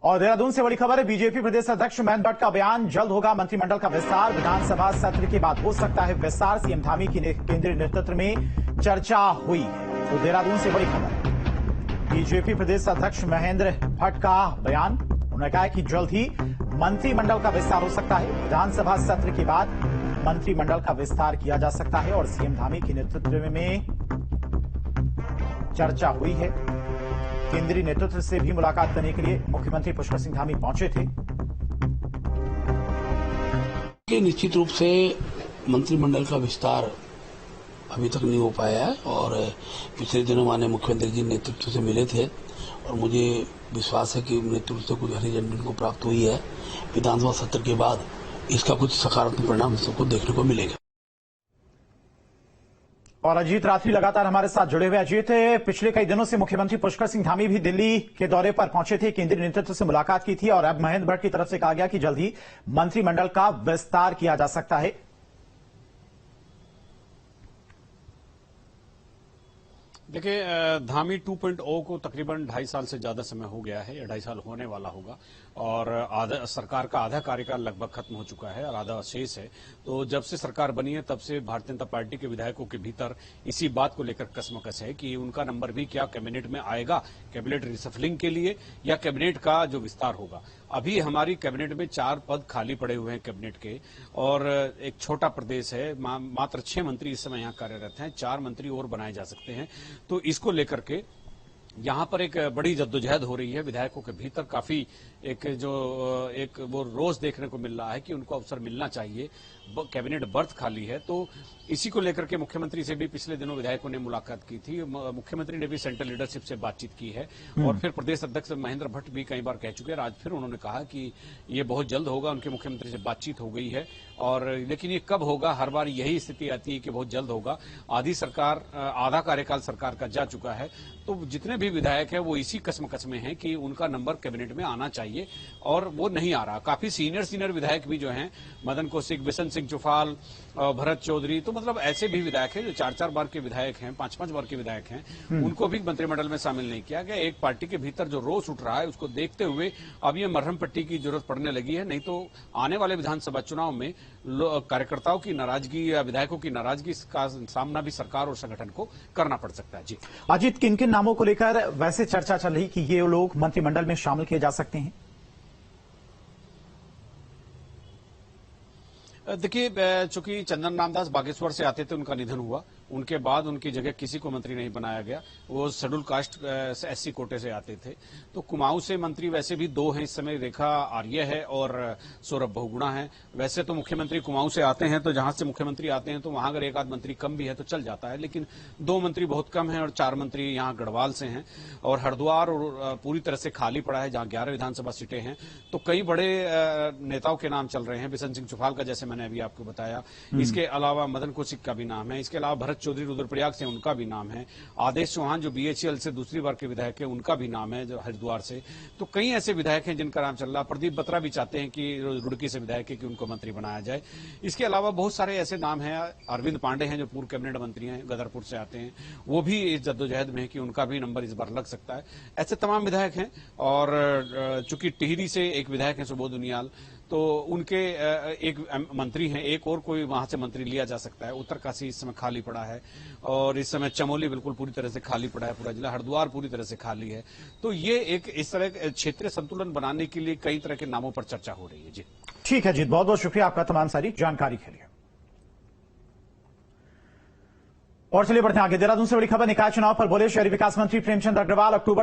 और देहरादून से बड़ी खबर है। बीजेपी प्रदेश अध्यक्ष महेंद्र भट्ट का बयान, जल्द होगा मंत्रिमंडल का विस्तार, विधानसभा सत्र के बाद हो सकता है विस्तार। सीएम धामी की केंद्रीय नेतृत्व में चर्चा हुई है। तो देहरादून से बड़ी खबर है, बीजेपी प्रदेश अध्यक्ष महेंद्र भट्ट का बयान। उन्होंने कहा कि जल्द ही मंत्रिमंडल का विस्तार हो सकता है, विधानसभा सत्र के बाद मंत्रिमंडल का विस्तार किया जा सकता है। और सीएम धामी के नेतृत्व में चर्चा हुई है। केंद्रीय नेतृत्व से भी मुलाकात करने के लिए मुख्यमंत्री पुष्कर सिंह धामी पहुंचे थे। निश्चित रूप से मंत्रिमंडल का विस्तार अभी तक नहीं हो पाया है और पिछले दिनों माननीय मुख्यमंत्री जी नेतृत्व से मिले थे और मुझे विश्वास है कि नेतृत्व से कुछ हरी झंडी को प्राप्त हुई है। विधानसभा सत्र के बाद इसका कुछ सकारात्मक परिणाम हम सबको देखने को मिलेगा। और अजीत रात्रि लगातार हमारे साथ जुड़े हुए। अजीत, पिछले कई दिनों से मुख्यमंत्री पुष्कर सिंह धामी भी दिल्ली के दौरे पर पहुंचे थे, केंद्रीय नेतृत्व से मुलाकात की थी और अब महेंद्र भट्ट की तरफ से कहा गया कि जल्द ही मंत्रिमंडल का विस्तार किया जा सकता है। देखिए, धामी 2.0 को तकरीबन 2.5 साल से ज्यादा समय हो गया है या 2.5 साल होने वाला होगा और सरकार का आधा कार्यकाल लगभग खत्म हो चुका है और आधा शेष है। तो जब से सरकार बनी है तब से भारतीय जनता पार्टी के विधायकों के भीतर इसी बात को लेकर कसमकस है कि उनका नंबर भी क्या कैबिनेट में आएगा, कैबिनेट रिसफलिंग के लिए या कैबिनेट का जो विस्तार होगा। अभी हमारी कैबिनेट में 4 पद खाली पड़े हुए हैं कैबिनेट के और एक छोटा प्रदेश है, मात्र 6 मंत्री इस समय यहाँ कार्यरत हैं, 4 मंत्री और बनाए जा सकते हैं। तो इसको लेकर के यहां पर एक बड़ी जद्दोजहद हो रही है विधायकों के भीतर। काफी एक वो रोज देखने को मिल रहा है कि उनको अवसर मिलना चाहिए, कैबिनेट बर्थ खाली है। तो इसी को लेकर के मुख्यमंत्री से भी पिछले दिनों विधायकों ने मुलाकात की थी। मुख्यमंत्री ने भी सेंट्रल लीडरशिप से बातचीत की है और फिर प्रदेश अध्यक्ष महेंद्र भट्ट भी कई बार कह चुके हैं। आज फिर उन्होंने कहा कि ये बहुत जल्द होगा, उनके मुख्यमंत्री से बातचीत हो गई है। और लेकिन ये कब होगा, हर बार यही स्थिति आती है कि बहुत जल्द होगा। आधा कार्यकाल सरकार का जा चुका है। तो जितने भी विधायक है वो इसी कसमकस में है कि उनका नंबर कैबिनेट में आना चाहिए और वो नहीं आ रहा। काफी सीनियर विधायक भी जो हैं, मदन कौशिक, बिशन सिंह चुफाल, भरत चौधरी, तो मतलब ऐसे भी विधायक हैं जो 4-4 बार के विधायक हैं, 5-5 बार के विधायक हैं, उनको भी मंत्रिमंडल में शामिल नहीं किया गया। एक पार्टी के भीतर जो रोष उठ रहा है उसको देखते हुए अब ये मरहम पट्टी की जरूरत पड़ने लगी है। नहीं तो आने वाले विधानसभा चुनाव में कार्यकर्ताओं की नाराजगी या विधायकों की नाराजगी का सामना भी सरकार और संगठन को करना पड़ सकता है। जी अजीत, किन किन नामों को लेकर वैसे चर्चा चल रही कि ये लोग मंत्रिमंडल में शामिल किए जा सकते हैं? देखिए, चूंकि चंदन रामदास बागेश्वर से आते थे, उनका निधन हुआ, उनके बाद उनकी जगह किसी को मंत्री नहीं बनाया गया। वो शेड्यूल कास्ट SC कोटे से आते थे। तो कुमाऊं से मंत्री वैसे भी 2 हैं इस समय, रेखा आर्य है और सौरभ बहुगुणा है। वैसे तो मुख्यमंत्री कुमाऊं से आते हैं, तो जहां से मुख्यमंत्री आते हैं तो वहां अगर 1 आध मंत्री कम भी है तो चल जाता है, लेकिन 2 मंत्री बहुत कम है और 4 मंत्री यहाँ गढ़वाल से हैं। और हरिद्वार पूरी तरह से खाली पड़ा है, जहां 11 विधानसभा सीटें हैं। तो कई बड़े नेताओं के नाम चल रहे हैं, बिशन सिंह चुफाल का जैसे मैंने अभी आपको बताया। इसके अलावा मदन कौशिक का भी नाम है। इसके अलावा भरत चौधरी रुद्रप्रयाग से, उनका भी नाम है। आदेश चौहान जो BHEL से दूसरी बार के विधायक है, उनका भी नाम है, जो हरिद्वार से। तो कई ऐसे विधायक हैं जिनका नाम चल रहा है। प्रदीप बत्रा भी चाहते हैं कि रुड़की से विधायक है कि उनको मंत्री बनाया जाए। इसके अलावा बहुत सारे ऐसे नाम हैं। अरविंद पांडे हैं जो पूर्व कैबिनेट मंत्री हैं, गदरपुर से आते हैं, वो भी इस जद्दोजहद में है कि उनका भी नंबर इस बार लग सकता है। ऐसे तमाम विधायक हैं। और चूंकि टिहरी से एक विधायक है सुबोध उनियाल, तो उनके एक मंत्री हैं, एक और कोई वहां से मंत्री लिया जा सकता है। उत्तरकाशी इस समय खाली पड़ा है और इस समय चमोली बिल्कुल पूरी तरह से खाली पड़ा है, पूरा जिला। हरिद्वार पूरी तरह से खाली है। तो ये एक इस तरह क्षेत्रीय संतुलन बनाने के लिए कई तरह के नामों पर चर्चा हो रही है। जी ठीक है जीत, बहुत बहुत शुक्रिया आपका तमाम सारी जानकारी के लिए। और चलिए बढ़ते हैं आगे। देहरादून से बड़ी खबर, निकाय चुनाव पर बोले शहरी विकास मंत्री प्रेमचंद अग्रवाल। अक्टूबर